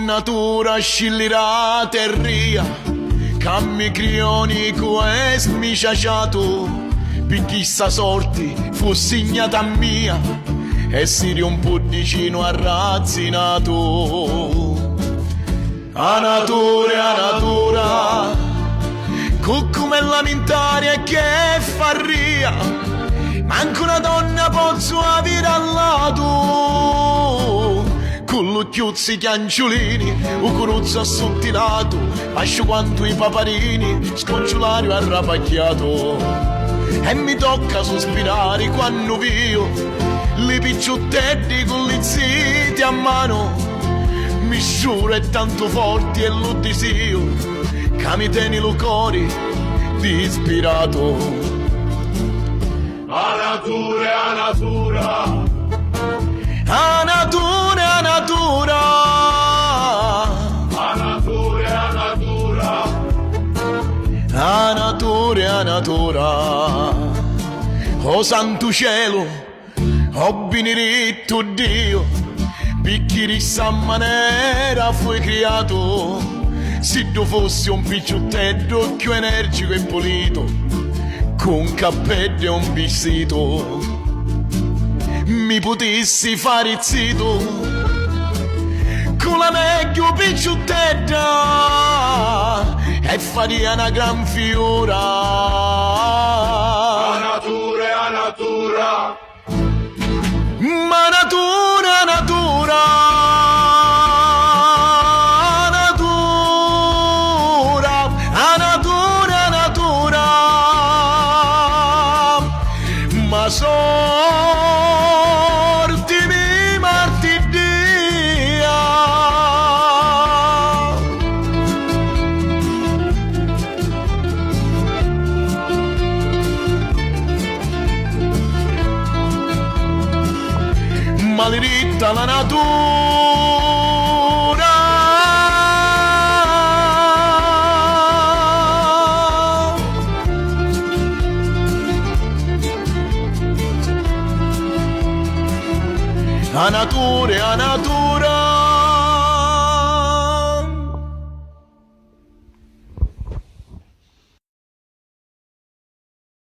natura scillirà terria, cammi crionico e smiciaciato, per chissà sorti fu segnata mia, e si un po' vicino arrazzinato. A natura, come lamentare e che farria, manco una donna pozzo avere al lato, con l'occhiuzzi chianciolini, un cruzzo assottilato, ascio quanto i paparini, sconciolario arrapacchiato. E mi tocca sospirare quando vio le picciottetti con gli ziti a mano, misure tanto forti e lo desio, che mi tieni lo cuore disperato. A natura, a natura, A natura, a natura, a natura, a natura, a natura, a natura. Oh santo cielo, ho benedetto Dio, perché di sta maniera fui creato. Se tu fossi un picciottello più energico e pulito, con un cappello e un vestito, mi potessi fare zitto, con la meglio picciottella, e faria una gran fiora. a natura, a natura, Ma natura, natura, natura, a natura, natura, ma sorti mi martiria. Maledetta la natura, a natura, a natura,